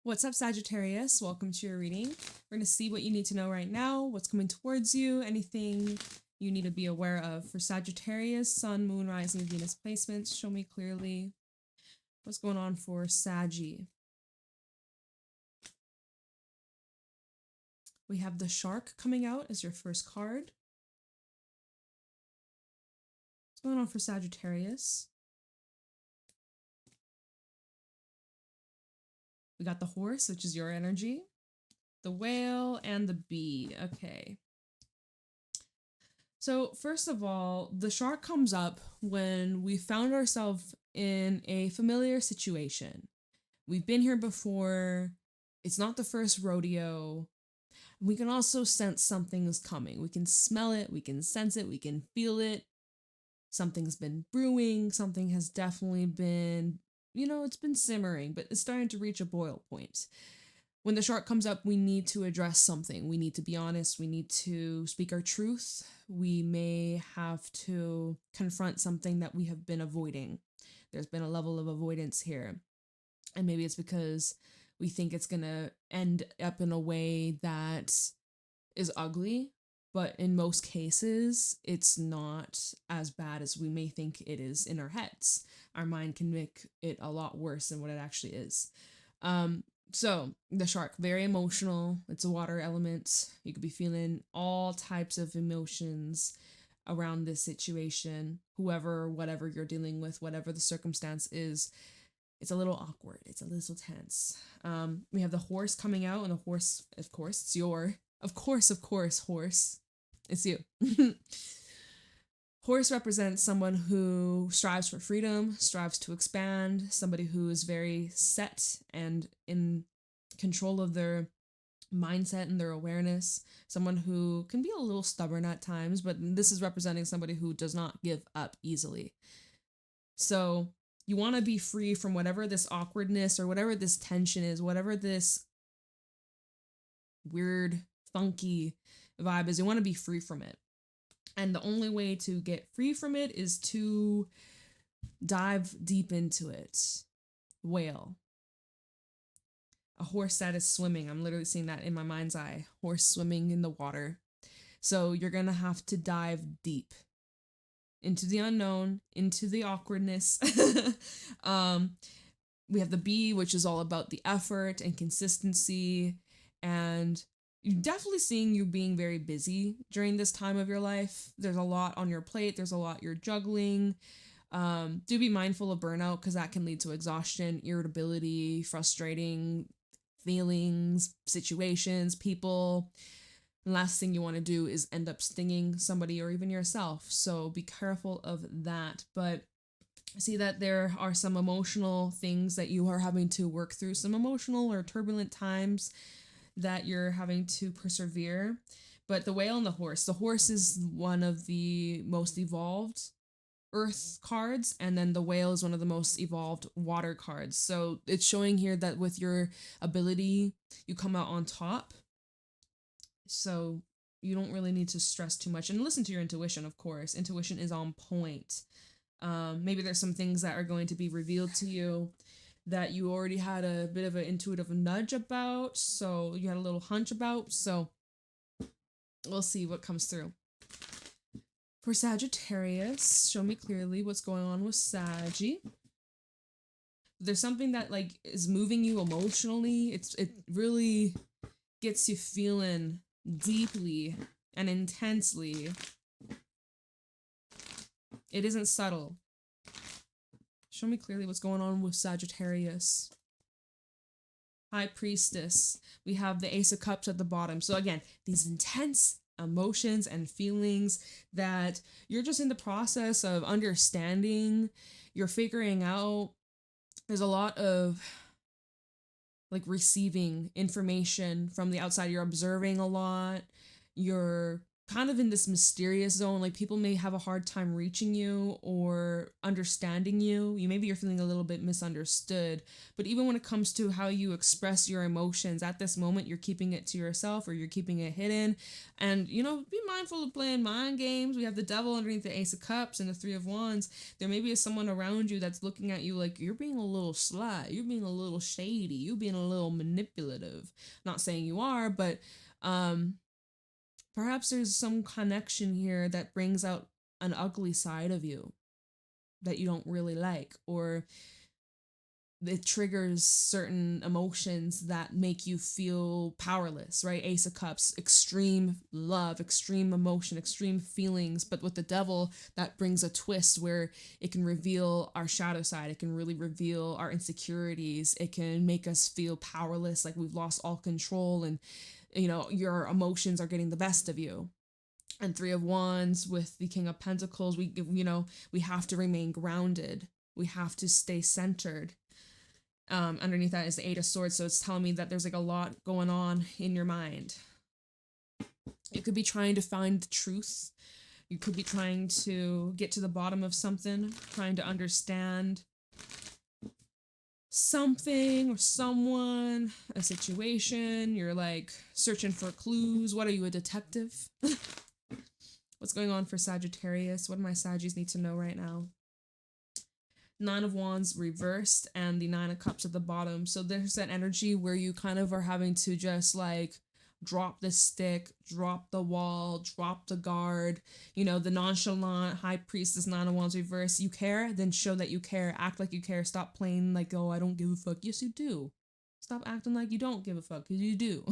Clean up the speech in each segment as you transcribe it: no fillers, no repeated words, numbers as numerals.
What's up, Sagittarius? Welcome to your reading. We're going to see what you need to know right now, what's coming towards you, anything you need to be aware of. For Sagittarius, Sun, Moon, Rising, Venus placements, show me clearly what's going on for Saggy. We have the Shark coming out as your first card. What's going on for Sagittarius? We got the Horse, which is your energy, the Whale, and the Bee. Okay. So first of all, the Shark comes up when we found ourselves in a familiar situation. We've been here before. It's not the first rodeo. We can also sense something is coming. We can smell it. We can sense it. We can feel it. Something's been brewing. Something has definitely been, it's been simmering, but it's starting to reach a boil point. When the Shark comes up, we need to address something. We need to be honest. We need to speak our truth. We may have to confront something that we have been avoiding. There's been a level of avoidance here. And maybe it's because we think it's going to end up in a way that is ugly. But in most cases, it's not as bad as we may think it is in our heads. Our mind can make it a lot worse than what it actually is. So the Shark, very emotional. It's a water element. You could be feeling all types of emotions around this situation. Whatever you're dealing with, whatever the circumstance is, it's a little awkward. It's a little tense. We have the Horse coming out, and the Horse, of course, it's your, of course, Horse. It's you. Horse represents someone who strives for freedom, strives to expand, somebody who is very set and in control of their mindset and their awareness, someone who can be a little stubborn at times, but this is representing somebody who does not give up easily. So you want to be free from whatever this awkwardness or whatever this tension is, whatever this weird, funky vibe is. You want to be free from it. And the only way to get free from it is to dive deep into it. Whale. A horse that is swimming. I'm literally seeing that in my mind's eye. Horse swimming in the water. So you're going to have to dive deep into the unknown, into the awkwardness. We have the Bee, which is all about the effort and consistency, and you're definitely seeing you being very busy during this time of your life. There's a lot on your plate. There's a lot you're juggling. Do be mindful of burnout, because that can lead to exhaustion, irritability, frustrating feelings, situations, people. The last thing you want to do is end up stinging somebody or even yourself. So be careful of that. But I see that there are some emotional things that you are having to work through, some emotional or turbulent times that you're having to persevere. But the Whale and the Horse is one of the most evolved earth cards, and then the Whale is one of the most evolved water cards. So it's showing here that with your ability, you come out on top. So you don't really need to stress too much, and listen to your intuition. Of course, intuition is on point. Maybe there's some things that are going to be revealed to you that you already had a bit of an intuitive nudge about, so you had a little hunch about, so we'll see what comes through. For Sagittarius, show me clearly what's going on with Saggy. There's something that is moving you emotionally. It really gets you feeling deeply and intensely. It isn't subtle. Show me clearly what's going on with Sagittarius. High Priestess. We have the Ace of Cups at the bottom. So again, these intense emotions and feelings that you're just in the process of understanding. You're figuring out. There's a lot of receiving information from the outside. You're observing a lot. You're kind of in this mysterious zone. Like people may have a hard time reaching you or understanding you. Maybe you're feeling a little bit misunderstood. But even when it comes to how you express your emotions at this moment, you're keeping it to yourself or you're keeping it hidden. And, you know, be mindful of playing mind games. We have the devil underneath the Ace of Cups and the Three of Wands. There may be someone around you that's looking at you like you're being a little sly, you're being a little shady, you're being a little manipulative. Not saying you are, but perhaps there's some connection here that brings out an ugly side of you that you don't really like, or it triggers certain emotions that make you feel powerless, right? Ace of Cups, extreme love, extreme emotion, extreme feelings. But with the devil, that brings a twist where it can reveal our shadow side. It can really reveal our insecurities. It can make us feel powerless, like we've lost all control, and you know, your emotions are getting the best of you. And Three of Wands with the King of Pentacles, we have to remain grounded. We have to stay centered. Underneath that is the Eight of Swords, so it's telling me that there's like a lot going on in your mind. You could be trying to find the truth. You could be trying to get to the bottom of something, trying to understand something or someone, a situation. You're like searching for clues. What are you, a detective? What's going on for Sagittarius? What do my Saggies need to know right now? Nine of Wands reversed and the Nine of Cups at the bottom. So there's that energy where you kind of are having to just like drop the stick, drop the wall, drop the guard. You know, the nonchalant High Priestess, Nine of Wands reverse. You care? Then show that you care. Act like you care. Stop playing like, oh, I don't give a fuck. Yes, you do. Stop acting like you don't give a fuck, because you do.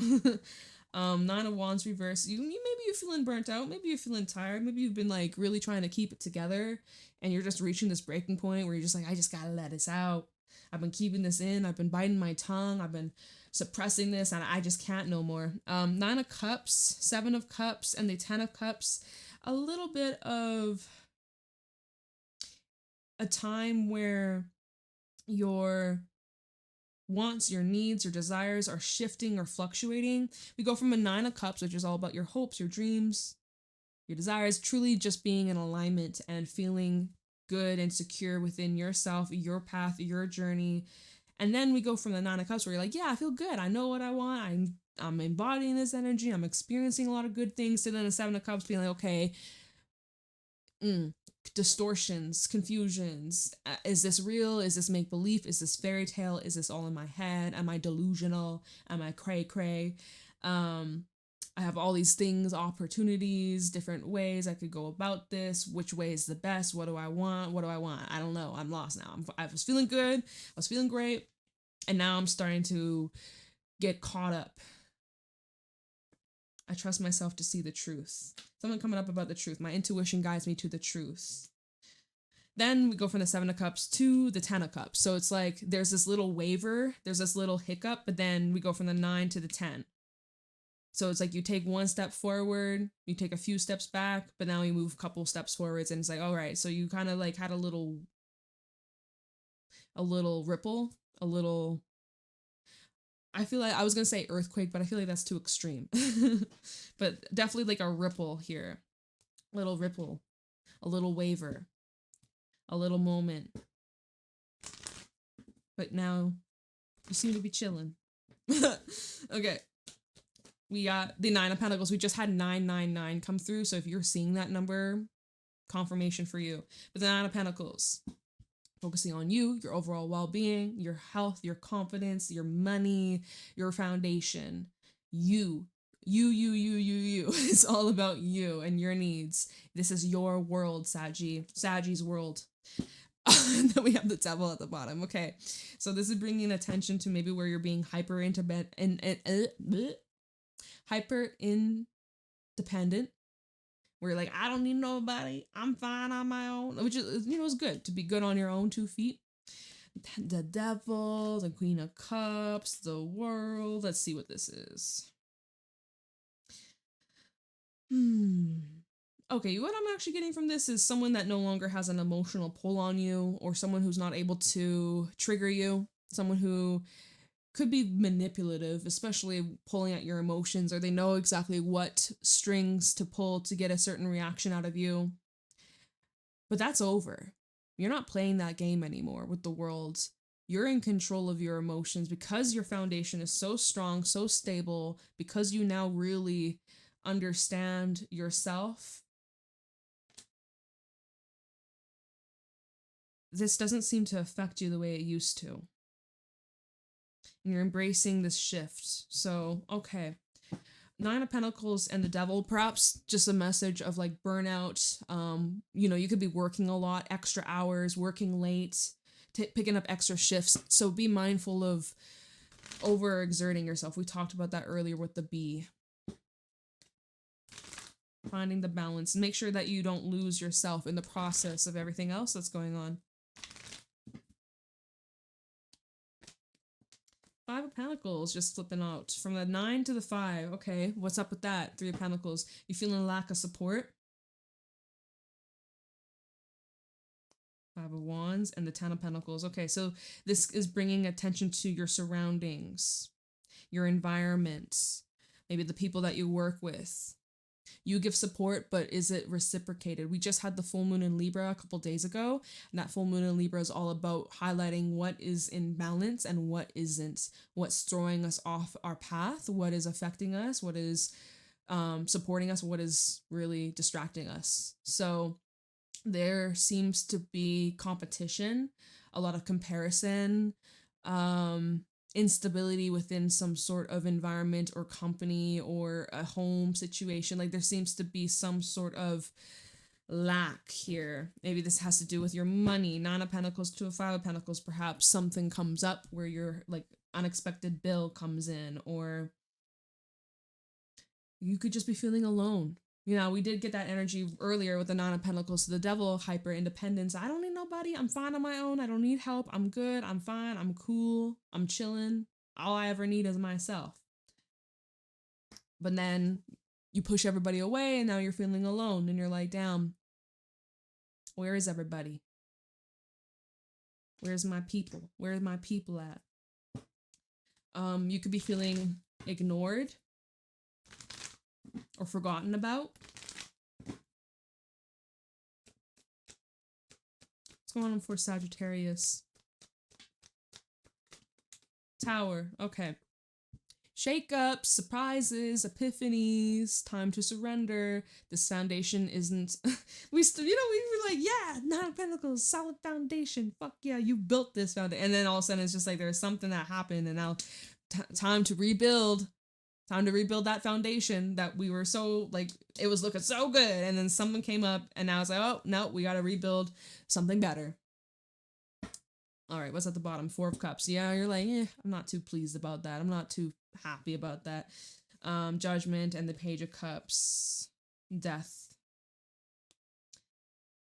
Nine of Wands reverse. You maybe you're feeling burnt out. Maybe you're feeling tired. Maybe you've been like really trying to keep it together, and you're just reaching this breaking point where you're just like, I just gotta let this out. I've been keeping this in. I've been biting my tongue. I've been suppressing this, and I just can't no more. Nine of Cups, Seven of Cups, and the Ten of Cups. A little bit of a time where your wants, your needs, your desires are shifting or fluctuating. We go from a Nine of Cups, which is all about your hopes, your dreams, your desires, truly just being in alignment and feeling good and secure within yourself, your path, your journey. And then we go from the Nine of Cups where you're like, yeah, I feel good. I know what I want. I'm embodying this energy. I'm experiencing a lot of good things. So then the Seven of Cups being like, okay, distortions, confusions. Is this real? Is this make-believe? Is this fairy tale? Is this all in my head? Am I delusional? Am I cray-cray? I have all these things, opportunities, different ways I could go about this. Which way is the best? What do I want? What do I want? I don't know. I'm lost now. I was feeling good. I was feeling great. And now I'm starting to get caught up. I trust myself to see the truth. Something coming up about the truth. My intuition guides me to the truth. Then we go from the Seven of Cups to the Ten of Cups. So it's like there's this little waver, there's this little hiccup, but then we go from the 9 to the 10. So it's like you take one step forward, you take a few steps back, but now you move a couple steps forwards, and it's like, all right, so you kind of like had a little ripple, a little, I feel like I was going to say earthquake, but I feel like that's too extreme. But definitely like a ripple here. Little ripple, a little waver, a little moment. But now you seem to be chilling. Okay. We got the Nine of Pentacles. We just had 999 come through. So if you're seeing that number, confirmation for you. But the Nine of Pentacles, focusing on you, your overall well-being, your health, your confidence, your money, your foundation. You. It's all about you and your needs. This is your world, Saggy's world. Then we have the Devil at the bottom. Okay. So this is bringing attention to maybe where you're being hyper independent, where you're like, I don't need nobody, I'm fine on my own, which is, you know, it's good to be good on your own 2 feet. The Devil, the Queen of Cups, the World. Let's see what this is. Okay, what I'm actually getting from this is someone that no longer has an emotional pull on you, or someone who's not able to trigger you, someone who could be manipulative, especially pulling at your emotions, or they know exactly what strings to pull to get a certain reaction out of you. But that's over. You're not playing that game anymore with the world. You're in control of your emotions because your foundation is so strong, so stable, because you now really understand yourself. This doesn't seem to affect you the way it used to. And you're embracing this shift. So, okay. Nine of Pentacles and the Devil, perhaps just a message of like burnout. You know, you could be working a lot, extra hours, working late, picking up extra shifts. So be mindful of overexerting yourself. We talked about that earlier with the bee. Finding the balance. Make sure that you don't lose yourself in the process of everything else that's going on. Five of Pentacles just flipping out from the 9 to the 5. Okay, what's up with that? Three of Pentacles. You feeling a lack of support? Five of Wands and the 10 of Pentacles. Okay, so this is bringing attention to your surroundings, your environment, maybe the people that you work with. You give support, but is it reciprocated? We just had the full moon in Libra a couple days ago, and that full moon in Libra is all about highlighting what is in balance and what isn't, what's throwing us off our path, what is affecting us, what is supporting us, what is really distracting us. So there seems to be competition, a lot of comparison, instability within some sort of environment or company or a home situation. Like there seems to be some sort of lack here. Maybe this has to do with your money. 9 of Pentacles, 2 of 5 of Pentacles. Perhaps something comes up where your like unexpected bill comes in, or you could just be feeling alone. You know, we did get that energy earlier with the 9 of Pentacles to the Devil, hyper independence. I don't need nobody. I'm fine on my own. I don't need help. I'm good. I'm fine. I'm cool. I'm chilling. All I ever need is myself. But then you push everybody away and now you're feeling alone and you're like, damn, where is everybody? Where's my people? Where are my people at? You could be feeling ignored or forgotten about. What's going on for Sagittarius? Tower. Okay. Shake-ups, surprises, epiphanies, time to surrender. This foundation isn't... we were like, yeah, 9 of Pentacles, solid foundation. Fuck yeah, you built this foundation. And then all of a sudden it's just like there's something that happened and now time to rebuild. Time to rebuild that foundation that we were so, like, it was looking so good. And then someone came up and now it's like, oh, no, we got to rebuild something better. All right, what's at the bottom? 4 of Cups. Yeah, you're like, I'm not too pleased about that. I'm not too happy about that. Judgment and the Page of Cups. Death.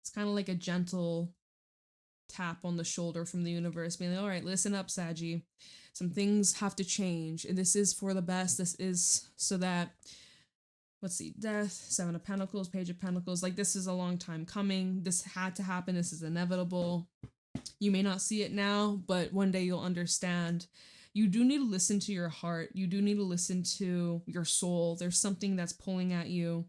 It's kind of like a gentle tap on the shoulder from the universe, being like, all right, listen up, Saggy. Some things have to change, and this is for the best. This is so that, let's see, Death, 7 of Pentacles, Page of Pentacles. Like, this is a long time coming. This had to happen. This is inevitable. You may not see it now, but one day you'll understand. You do need to listen to your heart. You do need to listen to your soul. There's something that's pulling at you.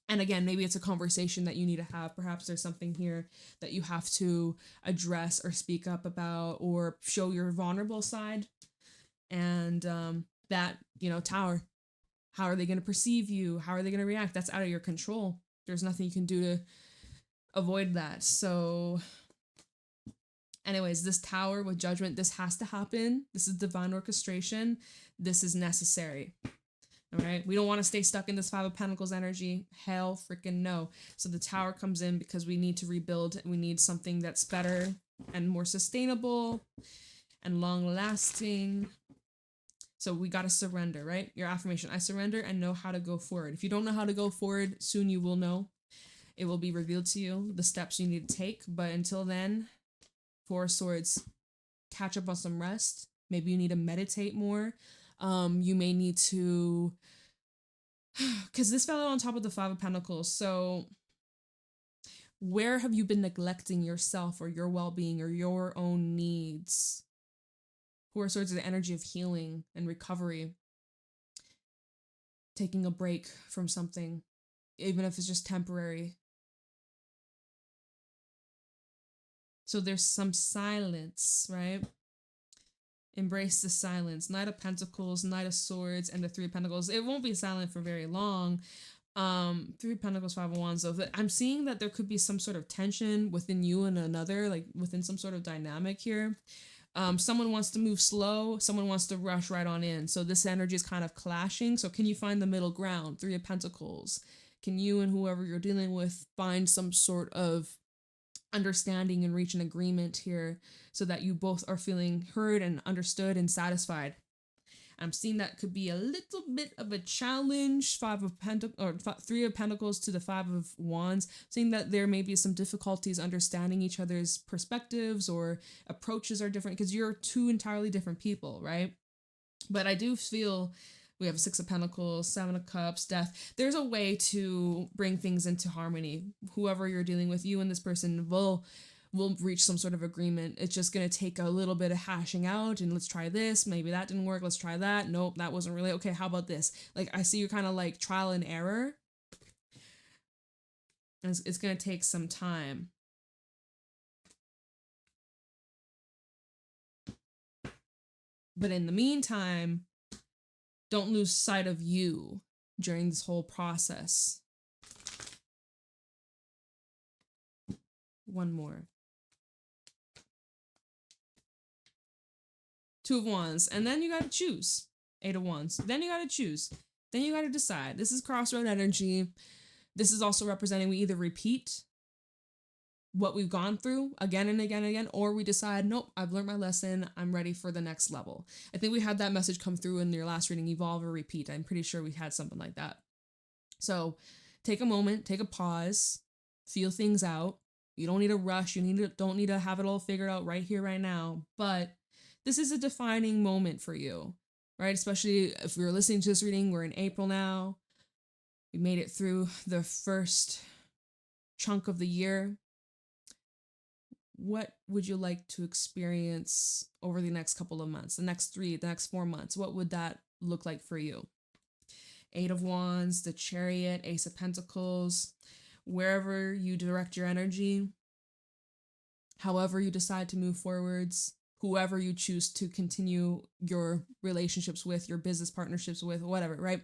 And again, maybe it's a conversation that you need to have. Perhaps there's something here that you have to address or speak up about or show your vulnerable side. And that, Tower, how are they going to perceive you? How are they going to react? That's out of your control. There's nothing you can do to avoid that. So anyways, this Tower with Judgment, this has to happen. This is divine orchestration. This is necessary. All right, we don't want to stay stuck in this 5 of Pentacles energy. Hell freaking no. So the Tower comes in because we need to rebuild and we need something that's better and more sustainable and long lasting. So we got to surrender, right? Your affirmation, I surrender and know how to go forward. If you don't know how to go forward, soon you will know. It will be revealed to you, the steps you need to take. But until then, 4 of Swords, catch up on some rest. Maybe you need to meditate more. You may need to, because this fell out on top of the 5 of Pentacles. So where have you been neglecting yourself or your well-being or your own needs? Four of Swords is the energy of healing and recovery. Taking a break from something, even if it's just temporary. So there's some silence, right? Embrace the silence. Knight of Pentacles, Knight of Swords, and the Three of Pentacles. It won't be silent for very long. Three of Pentacles, Five of Wands. So I'm seeing that there could be some sort of tension within you and another, like within some sort of dynamic here. Someone wants to move slow, someone wants to rush right on in. So this energy is kind of clashing. So can you find the middle ground? Three of Pentacles. Can you and whoever you're dealing with find some sort of understanding and reach an agreement here so that you both are feeling heard and understood and satisfied? I'm seeing that could be a little bit of a challenge. Three of Pentacles to the Five of Wands. Seeing that there may be some difficulties understanding each other's perspectives or approaches are different because you're two entirely different people, right? But I do feel we have Six of Pentacles, Seven of Cups, Death. There's a way to bring things into harmony. Whoever you're dealing with, you and this person will reach some sort of agreement. It's just going to take a little bit of hashing out and let's try this. Maybe that didn't work. Let's try that. Nope, that wasn't really okay. How about this? Like, I see you kind of like trial and error. And it's going to take some time. But in the meantime, don't lose sight of you during this whole process. One more. Two of Wands. And then you got to choose. Eight of Wands. Then you got to choose. Then you got to decide. This is crossroad energy. This is also representing we either repeat what we've gone through again and again and again, or we decide, nope, I've learned my lesson. I'm ready for the next level. I think we had that message come through in your last reading, evolve or repeat. I'm pretty sure we had something like that. So take a moment, take a pause, feel things out. You don't need to rush. Don't need to have it all figured out right here, right now. But this is a defining moment for you, right? Especially if you're listening to this reading, we're in April now. We made it through the first chunk of the year. What would you like to experience over the next couple of months, the next 4 months? What would that look like for you? Eight of Wands, the Chariot, Ace of Pentacles. Wherever you direct your energy, however you decide to move forwards, whoever you choose to continue your relationships with, your business partnerships with, whatever, right?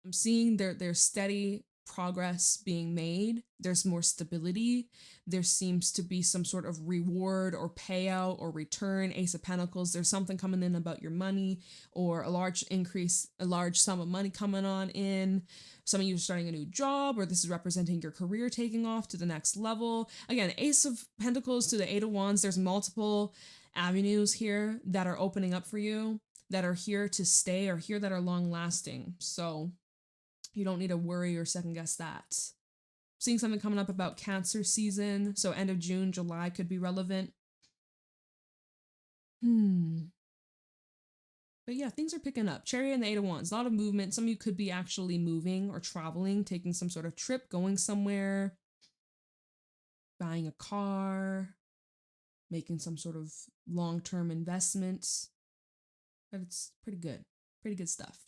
I'm seeing there's steady progress being made. There's more stability. There seems to be some sort of reward or payout or return. Ace of Pentacles, there's something coming in about your money or a large sum of money coming on in. Some of you are starting a new job, or this is representing your career taking off to the next level. Again, Ace of Pentacles to the Eight of Wands, there's multiple avenues here that are opening up for you, that are here to stay or here that are long lasting. So you don't need to worry or second guess that. Seeing something coming up about Cancer season. So end of June, July could be relevant. But yeah, things are picking up. Chariot and the Eight of Wands. A lot of movement. Some of you could be actually moving or traveling, taking some sort of trip, going somewhere, buying a car, making some sort of long-term investment. But it's pretty good. Pretty good stuff.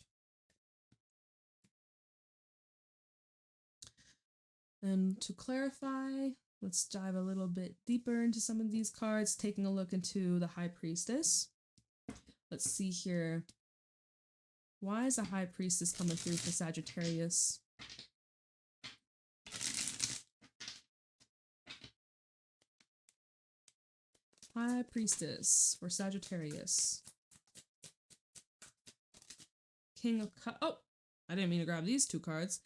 And to clarify, let's dive a little bit deeper into some of these cards, taking a look into the High Priestess. Let's see here. Why is the High Priestess coming through for Sagittarius? High Priestess for Sagittarius. King of Cups. Oh, I didn't mean to grab these two cards.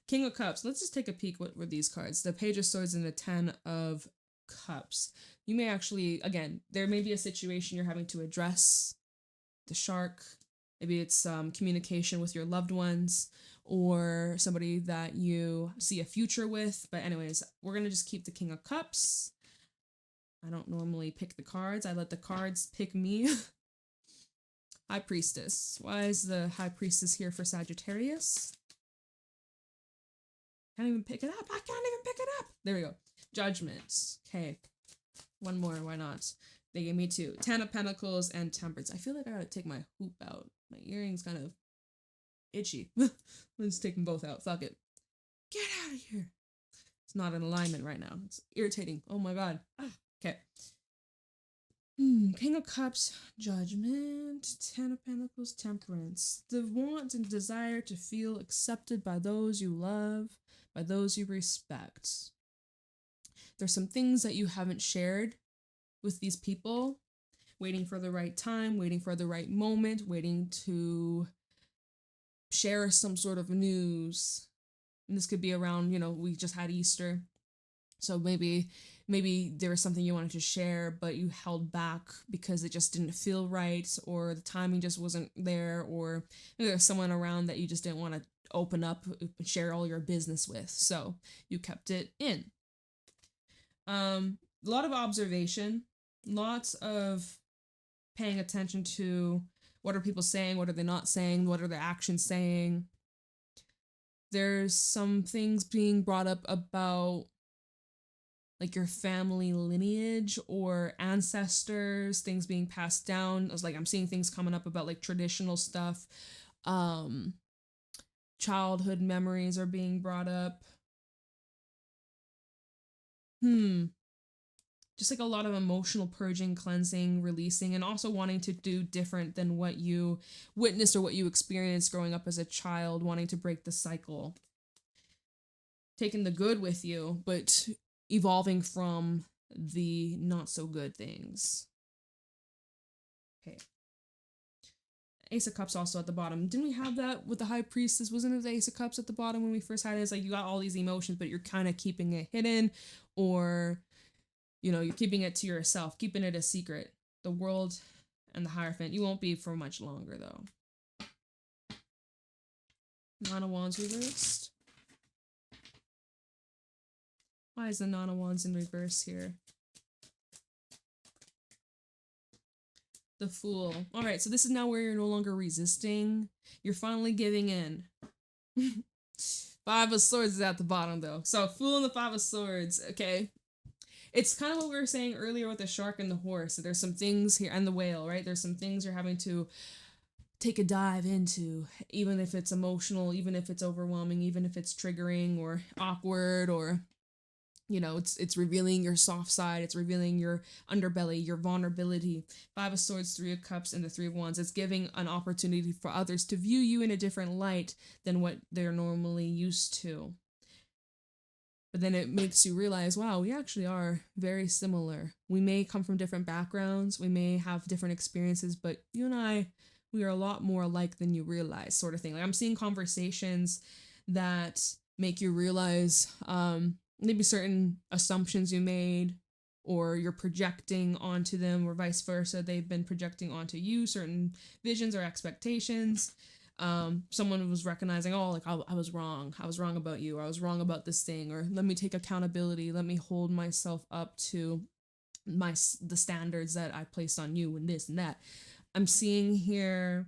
King of Cups. Let's just take a peek what were these cards. The Page of Swords and the Ten of Cups. You may actually, again, there may be a situation you're having to address. The Shark. Maybe it's communication with your loved ones or somebody that you see a future with. But anyways, we're going to just keep the King of Cups. I don't normally pick the cards. I let the cards pick me. High Priestess. Why is the High Priestess here for Sagittarius? Can't even pick it up. I can't even pick it up. There we go. Judgment. Okay. One more. Why not? They gave me 2. 10 of Pentacles and Temperance. I feel like I gotta take my hoop out. My earring's kind of itchy. Let's take them both out. Fuck it. Get out of here. It's not in alignment right now. It's irritating. Oh my god. Okay. King of Cups, Judgment, 10 of Pentacles, Temperance. The want and desire to feel accepted by those you love, by those you respect. There's some things that you haven't shared with these people, waiting for the right time, waiting for the right moment, waiting to share some sort of news. And this could be around, we just had Easter. So maybe there was something you wanted to share, but you held back because it just didn't feel right, or the timing just wasn't there, or there's someone around that you just didn't want to open up and share all your business with. So you kept it in. A lot of observation, lots of paying attention to what are people saying, what are they not saying, what are their actions saying. There's some things being brought up about like your family lineage or ancestors, things being passed down. I'm seeing things coming up about like traditional stuff. Childhood memories are being brought up. Just like a lot of emotional purging, cleansing, releasing, and also wanting to do different than what you witnessed or what you experienced growing up as a child, wanting to break the cycle. Taking the good with you, but evolving from the not so good things. Okay. Ace of Cups also at the bottom. Didn't we have that with the High Priestess? Wasn't it the Ace of Cups at the bottom when we first had it? It's like you got all these emotions, but you're kind of keeping it hidden, or you're keeping it to yourself, keeping it a secret. The World and the Hierophant. You won't be for much longer, though. Nine of Wands reversed. Why is the Nine of Wands in reverse here? The Fool. All right, so this is now where you're no longer resisting. You're finally giving in. Five of Swords is at the bottom, though. So Fool and the Five of Swords, okay? It's kind of what we were saying earlier with the shark and the horse. So there's some things here, and the whale, right? There's some things you're having to take a dive into, even if it's emotional, even if it's overwhelming, even if it's triggering or awkward, or it's revealing your soft side, it's revealing your underbelly, your vulnerability. Five of Swords, Three of Cups, and the Three of Wands. It's giving an opportunity for others to view you in a different light than what they're normally used to. But then it makes you realize, wow, we actually are very similar. We may come from different backgrounds, we may have different experiences, but you and I, we are a lot more alike than you realize, sort of thing. Like I'm seeing conversations that make you realize maybe certain assumptions you made, or you're projecting onto them, or vice versa. They've been projecting onto you certain visions or expectations. Someone was recognizing, oh, like I was wrong about you, or I was wrong about this thing, or let me take accountability, let me hold myself up to the standards that I placed on you, and this and that. I'm seeing here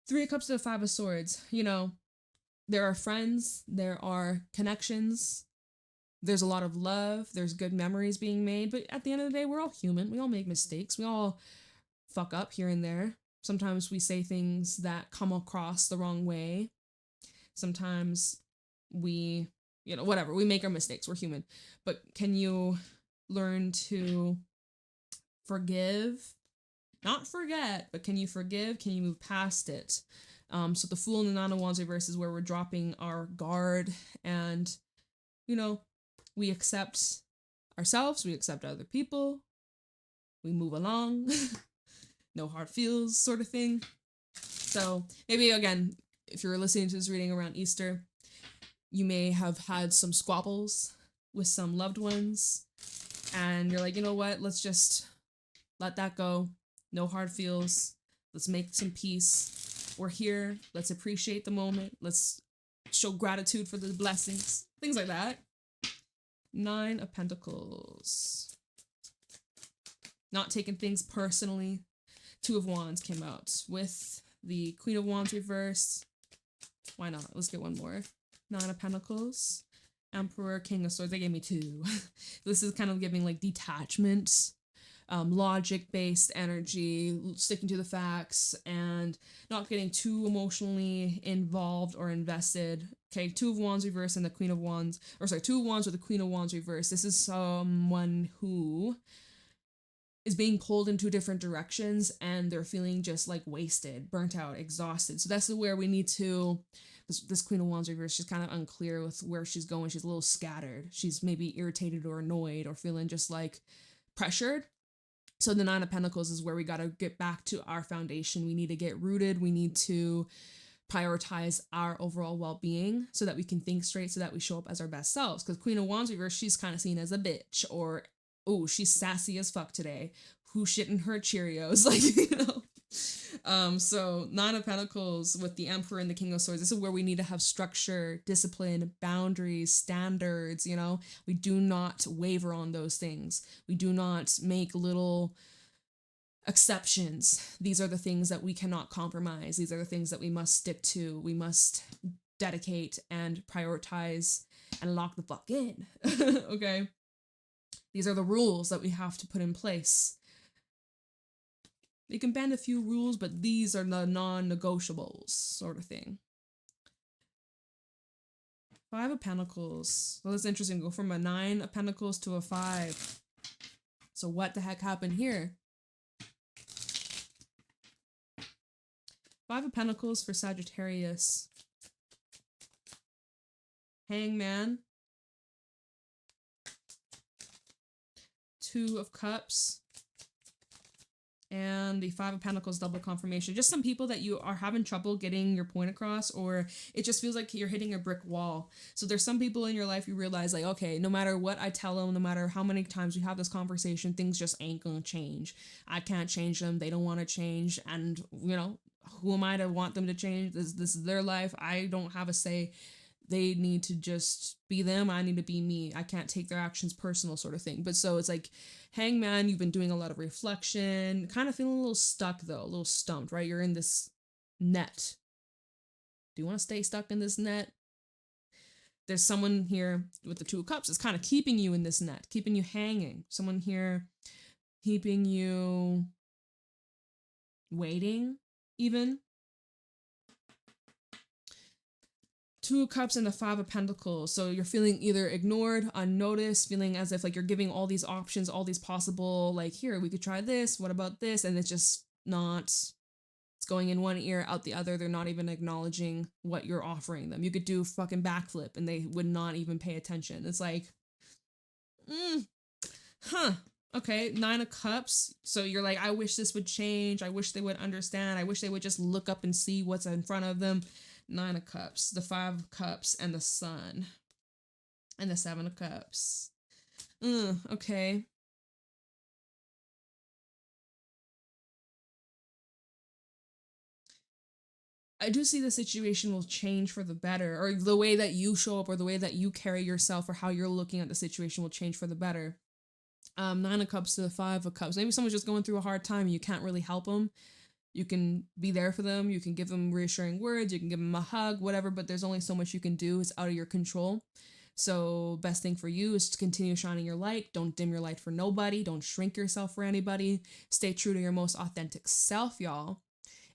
Three of Cups to the Five of Swords. There are friends, there are connections, there's a lot of love, there's good memories being made, but at the end of the day, we're all human. We all make mistakes. We all fuck up here and there. Sometimes we say things that come across the wrong way. Sometimes we, whatever, we make our mistakes. We're human. But can you learn to forgive? Not forget, but can you forgive? Can you move past it? So the Fool and the Nine of Wands reverse is where we're dropping our guard, and, we accept ourselves, we accept other people, we move along. No hard feels, sort of thing. So maybe, again, if you're listening to this reading around Easter, you may have had some squabbles with some loved ones, and you're like, you know what, let's just let that go. No hard feels. Let's make some peace. We're here. Let's appreciate the moment. Let's show gratitude for the blessings. Things like that. Nine of Pentacles. Not taking things personally. Two of Wands came out with the Queen of Wands reverse. Why not? Let's get one more. Nine of Pentacles. Emperor, King of Swords. They gave me two. This is kind of giving like detachment. logic-based energy, sticking to the facts, and not getting too emotionally involved or invested. Okay, Two of Wands reverse and the Queen of Wands, or sorry, Two of Wands with the Queen of Wands reverse. This is someone who is being pulled in two different directions and they're feeling just like wasted, burnt out, exhausted. So that's where we need to, this Queen of Wands reverse, she's kind of unclear with where she's going. She's a little scattered. She's maybe irritated or annoyed or feeling just like pressured. So the Nine of Pentacles is where we got to get back to our foundation. We need to get rooted. We need to prioritize our overall well-being so that we can think straight, so that we show up as our best selves. Because Queen of Wands reverse, she's kind of seen as a bitch, or, oh, she's sassy as fuck today. Who shit in her Cheerios? Like, you know. So Nine of Pentacles with the Emperor and the King of Swords, this is where we need to have structure, discipline, boundaries, standards, you know. We do not waver on those things. We do not make little exceptions. These are the things that we cannot compromise. These are the things that we must stick to. We must dedicate and prioritize and lock the fuck in. Okay? These are the rules that we have to put in place. You can bend a few rules, but these are the non-negotiables, sort of thing. Five of Pentacles. Well, that's interesting. Go from a Nine of Pentacles to a 5. So what the heck happened here? Five of Pentacles for Sagittarius. Hangman. Two of Cups. And the Five of Pentacles double confirmation. Just some people that you are having trouble getting your point across, or it just feels like you're hitting a brick wall. So there's some people in your life you realize like, okay, no matter what I tell them, no matter how many times we have this conversation, things just ain't gonna change. I can't change them. They don't want to change. And, you know, who am I to want them to change? This is their life. I don't have a say. They need to just be them. I need to be me. I can't take their actions personal, sort of thing. But so it's like, Hangman, you've been doing a lot of reflection, kind of feeling a little stuck though, a little stumped, right? You're in this net. Do you want to stay stuck in this net? There's someone here with the Two of Cups that's kind of keeping you in this net, keeping you hanging. Someone here keeping you waiting, even. Two of Cups and the Five of Pentacles. So you're feeling either ignored, unnoticed, feeling as if like you're giving all these options, all these possible, like, here, we could try this, what about this? And it's just not, it's going in one ear, out the other. They're not even acknowledging what you're offering them. You could do fucking backflip and they would not even pay attention. It's like, okay, Nine of Cups. So you're like, I wish this would change. I wish they would understand. I wish they would just look up and see what's in front of them. Nine of Cups, the Five of Cups, and the Sun. And the Seven of Cups. Okay. I do see the situation will change for the better, or the way that you show up, or the way that you carry yourself, or how you're looking at the situation will change for the better. Nine of Cups to the Five of Cups. Maybe someone's just going through a hard time and you can't really help them. You can be there for them. You can give them reassuring words. You can give them a hug, whatever, but there's only so much you can do. It's out of your control. So best thing for you is to continue shining your light. Don't dim your light for nobody. Don't shrink yourself for anybody. Stay true to your most authentic self, y'all.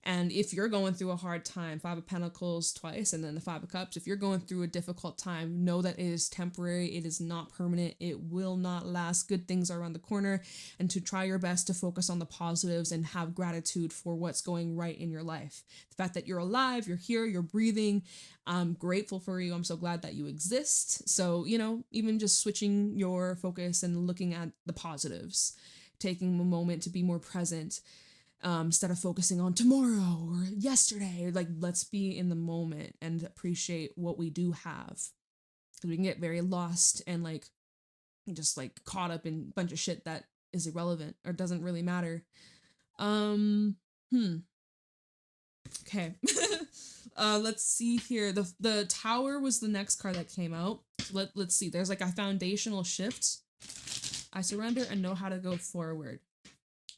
And if you're going through a hard time, Five of Pentacles twice, and then the Five of Cups, if you're going through a difficult time, know that it is temporary. It is not permanent. It will not last. Good things are around the corner, and to try your best to focus on the positives and have gratitude for what's going right in your life. The fact that you're alive, you're here, you're breathing. I'm grateful for you. I'm so glad that you exist. So, you know, even just switching your focus and looking at the positives, taking a moment to be more present. Instead of focusing on tomorrow or yesterday, like, let's be in the moment and appreciate what we do have. Because we can get very lost and like just like caught up in a bunch of shit that is irrelevant or doesn't really matter. Okay. Let's see here. The Tower was the next card that came out. Let's see. There's like a foundational shift. I surrender and know how to go forward.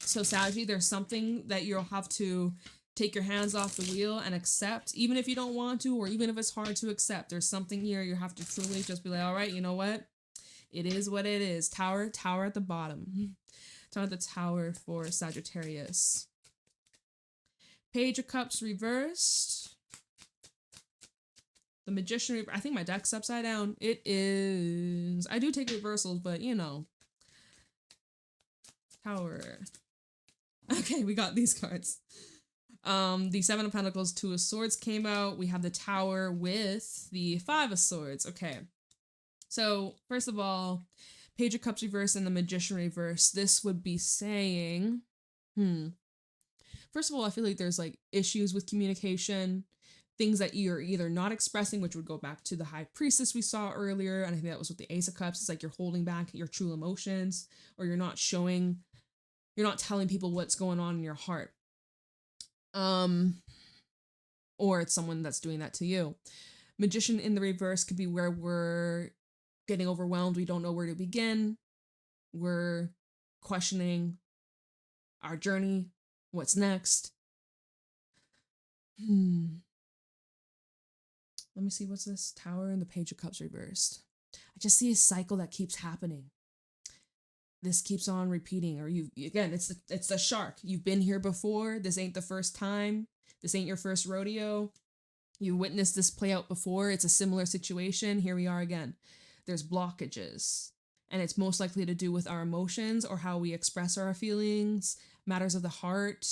So Saggy, there's something that you'll have to take your hands off the wheel and accept, even if you don't want to, or even if it's hard to accept. There's something here you have to truly just be like, all right, you know what? It is what it is. Tower at the bottom. Top of the Tower for Sagittarius. Page of Cups reversed. The Magician, I think my deck's upside down. It is. I do take reversals, but you know. Tower. Okay, we got these cards. The Seven of Pentacles, Two of Swords came out. We have the Tower with the Five of Swords. Okay. So, first of all, Page of Cups reverse and the Magician reverse. This would be saying, first of all, I feel like there's like issues with communication, things that you're either not expressing, which would go back to the High Priestess we saw earlier. And I think that was with the Ace of Cups. It's like you're holding back your true emotions, or you're not showing, you're not telling people what's going on in your heart. Or it's someone that's doing that to you. Magician in the reverse could be where we're getting overwhelmed. We don't know where to begin. We're questioning our journey. What's next? Let me see, what's this? Tower and the Page of Cups reversed. I just see a cycle that keeps happening. This keeps on repeating, or again, it's the shark. You've been here before. This ain't the first time. This ain't your first rodeo. You witnessed this play out before. It's a similar situation. Here we are again. There's blockages, and it's most likely to do with our emotions or how we express our feelings, matters of the heart,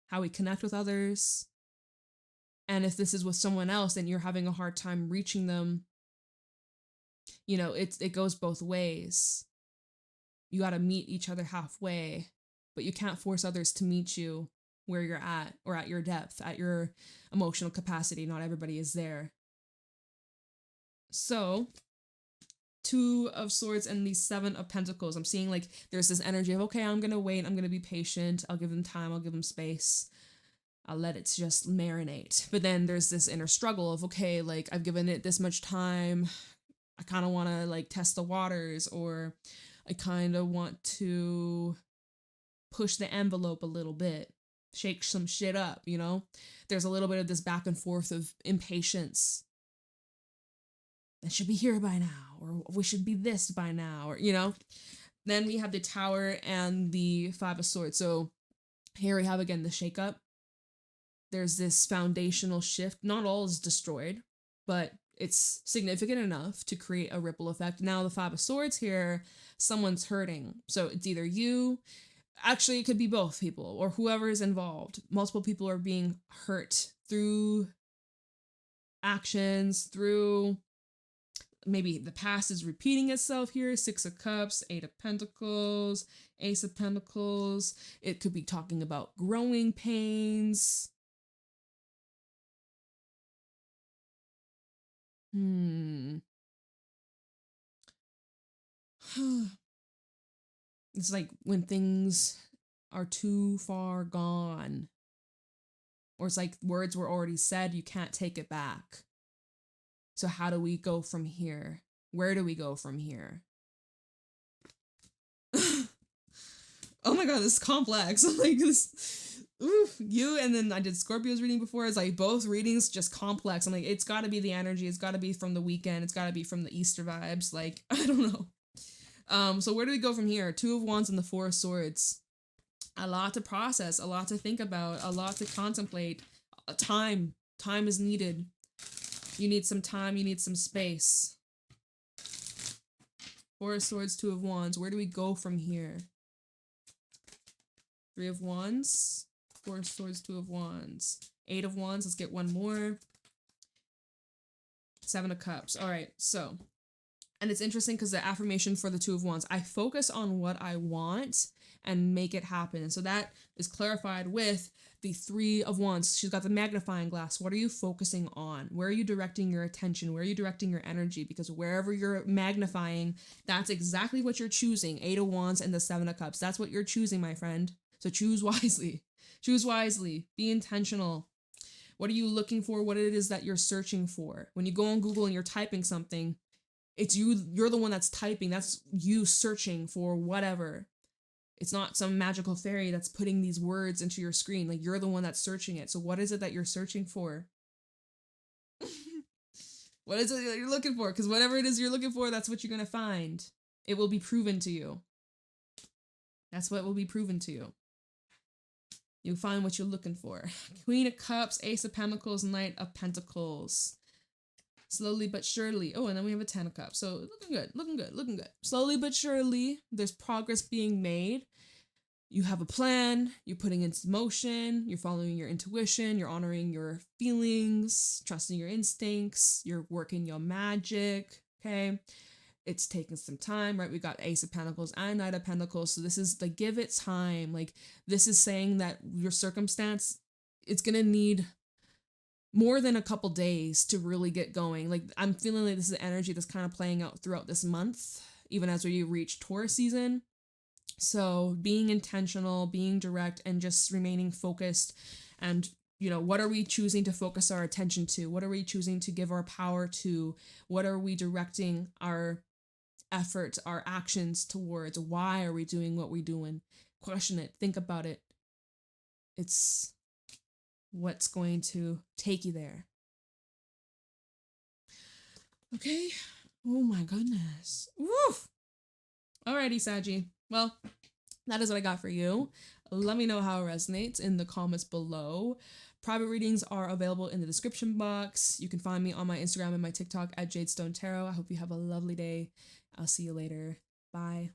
how we connect with others. And if this is with someone else, then you're having a hard time reaching them. You know, it goes both ways. You got to meet each other halfway, but you can't force others to meet you where you're at, or at your depth, at your emotional capacity. Not everybody is there. So, Two of Swords and the Seven of Pentacles. I'm seeing like there's this energy of, okay, I'm going to wait. I'm going to be patient. I'll give them time. I'll give them space. I'll let it just marinate. But then there's this inner struggle of, okay, like I've given it this much time. I kind of want to like test the waters, or I kind of want to push the envelope a little bit, shake some shit up, you know? There's a little bit of this back and forth of impatience. It should be here by now, or we should be this by now, or, you know? Then we have the Tower and the Five of Swords. So here we have, again, the shakeup. There's this foundational shift. Not all is destroyed, but it's significant enough to create a ripple effect. Now the Five of Swords here, someone's hurting. So it's either you, actually it could be both people, or whoever is involved. Multiple people are being hurt through actions, through maybe the past is repeating itself here. Six of Cups, Eight of Pentacles, Ace of Pentacles. It could be talking about growing pains. It's like when things are too far gone, or it's like words were already said, you can't take it back. So how do we go from here? Where do we go from here? Oh my god, this is complex. Like this, oof, you, and then I did Scorpio's reading before. It's like both readings just complex. I'm like, it's got to be the energy. It's got to be from the weekend. It's got to be from the Easter vibes. Like, I don't know. So where do we go from here? Two of Wands and the Four of Swords. A lot to process, a lot to think about, a lot to contemplate. Time is needed. You need some time, you need some space. Four of Swords, Two of Wands. Where do we go from here? Three of Wands, Four of Swords, Two of Wands. Eight of Wands, let's get one more. Seven of Cups. All right, so, and it's interesting because the affirmation for the Two of Wands, I focus on what I want and make it happen. And so that is clarified with the Three of Wands. She's got the magnifying glass. What are you focusing on? Where are you directing your attention? Where are you directing your energy? Because wherever you're magnifying, that's exactly what you're choosing. Eight of Wands and the Seven of Cups. That's what you're choosing, my friend. So choose wisely. Choose wisely. Be intentional. What are you looking for? What it is that you're searching for? When you go on Google and you're typing something, it's you're the one that's typing. That's you searching for whatever. It's not some magical fairy that's putting these words into your screen. Like, you're the one that's searching it. So what is it that you're searching for? What is it that you're looking for? Because whatever it is you're looking for, that's what you're going to find. It will be proven to you. That's what will be proven to you. You'll find what you're looking for. Queen of Cups, Ace of Pentacles, Knight of Pentacles. Slowly but surely. Oh, and then we have a 10 of Cups. So looking good, looking good, looking good. Slowly but surely, there's progress being made. You have a plan, you're putting into motion, you're following your intuition, you're honoring your feelings, trusting your instincts, you're working your magic, okay? It's taking some time, right? We got Ace of Pentacles and Knight of Pentacles. So this is like, give it time. Like, this is saying that your circumstance, it's going to need more than a couple days to really get going. Like, I'm feeling like this is energy that's kind of playing out throughout this month, even as we reach Taurus season. So being intentional, being direct, and just remaining focused. And, you know, what are we choosing to focus our attention to? What are we choosing to give our power to? What are we directing our efforts, our actions towards? Why are we doing what we're doing? Question it, think about it. It's what's going to take you there. Okay. Oh my goodness. Woof. Alrighty, Saggy. Well, that is what I got for you. Let me know how it resonates in the comments below. Private readings are available in the description box. You can find me on my Instagram and my TikTok at JadeStoneTarot. I hope you have a lovely day. I'll see you later. Bye.